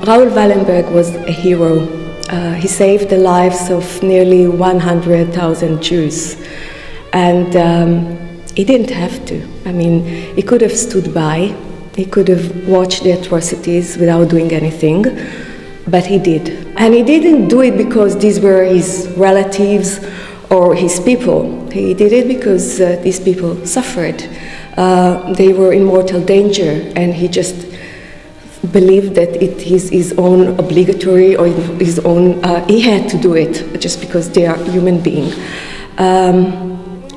Raoul Wallenberg was a hero. He saved the lives of nearly 100,000 Jews. And he didn't have to. I mean, he could have stood by. He could have watched the atrocities without doing anything. But he did. And he didn't do it because these were his relatives or his people. He did it because these people suffered. They were in mortal danger, and he just believed that it is his own obligatory or his own, he had to do it just because they are human beings.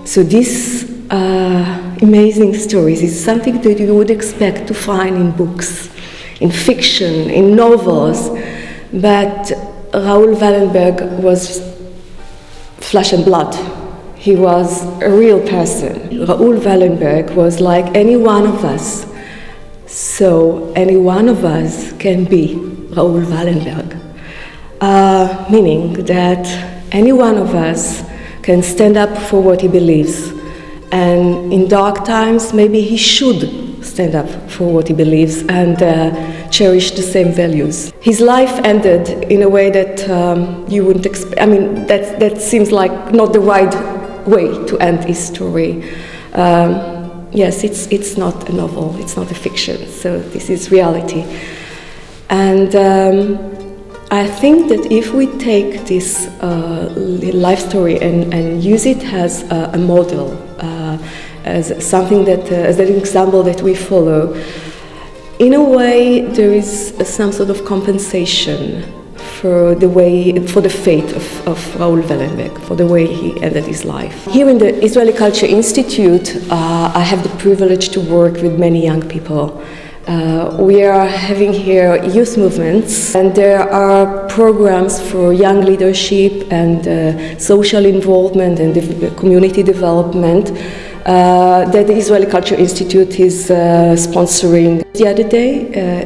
So these amazing stories is something that you would expect to find in books, in fiction, in novels, but Raoul Wallenberg was flesh and blood. He was a real person. Raoul Wallenberg was like any one of us. So any one of us can be Raoul Wallenberg, meaning that any one of us can stand up for what he believes, and in dark times maybe he should stand up for what he believes and cherish the same values. His life ended in a way that you wouldn't expect. I mean, that seems like not the right way to end his story. Yes, it's not a novel, it's not a fiction, so this is reality. And I think that if we take this life story and use it as a model, as something that, as an example that we follow, in a way there is some sort of compensation for the fate of Raoul Wallenberg, for the way he ended his life. Here in the Israeli Cultural Institute, I have the privilege to work with many young people. We are having here youth movements, and there are programs for young leadership and social involvement and community development that the Israeli Cultural Institute is sponsoring. The other day,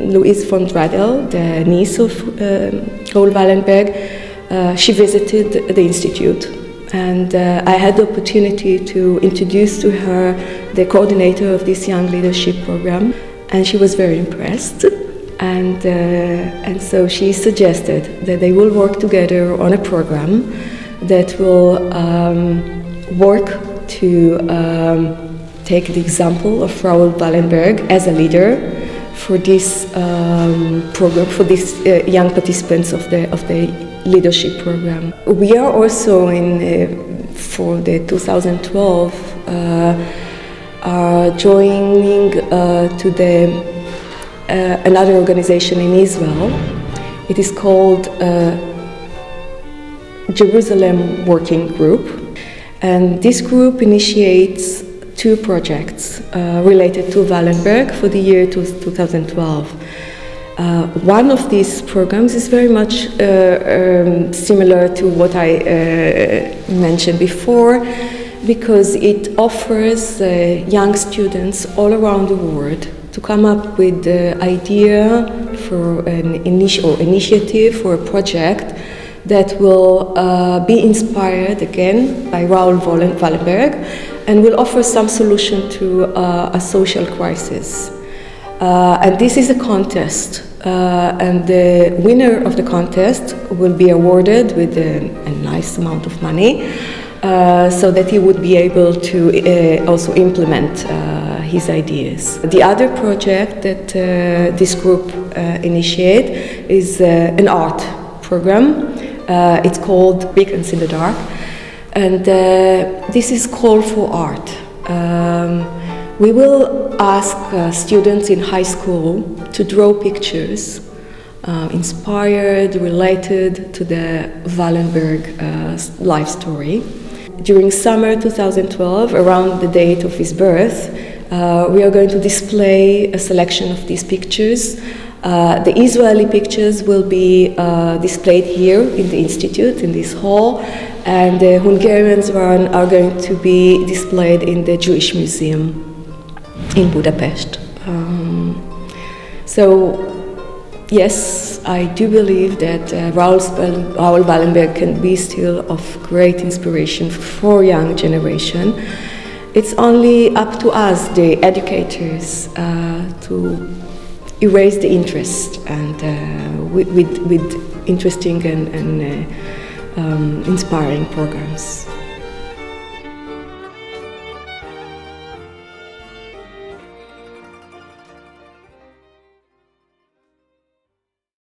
Louise von Dradel, the niece of Raoul Wallenberg, she visited the institute, and I had the opportunity to introduce to her the coordinator of this young leadership program, and she was very impressed. And so she suggested that they will work together on a program that will work to take the example of Raoul Wallenberg as a leader for this program, for these young participants of the leadership program. We are also for the 2012 joining to another organization in Israel. It is called Jerusalem Working Group, and this group initiates two projects related to Wallenberg for the year 2012. One of these programs is very much similar to what I mentioned before, because it offers young students all around the world to come up with the idea for an initiative for a project that will be inspired again by Raoul Wallenberg and will offer some solution to a social crisis. And this is a contest, and the winner of the contest will be awarded with a nice amount of money, so that he would be able to also implement his ideas. The other project that this group initiates is an art program. It's called Beacons in the Dark, and this is Call for Art. We will ask students in high school to draw pictures inspired, related to the Wallenberg life story. During summer 2012, around the date of his birth, we are going to display a selection of these pictures. The Israeli pictures will be displayed here in the Institute, in this hall, and the Hungarian one are going to be displayed in the Jewish Museum in Budapest. So, yes, I do believe that Raoul Wallenberg can be still of great inspiration for young generation. It's only up to us, the educators, erase the interest, and with interesting and inspiring programs.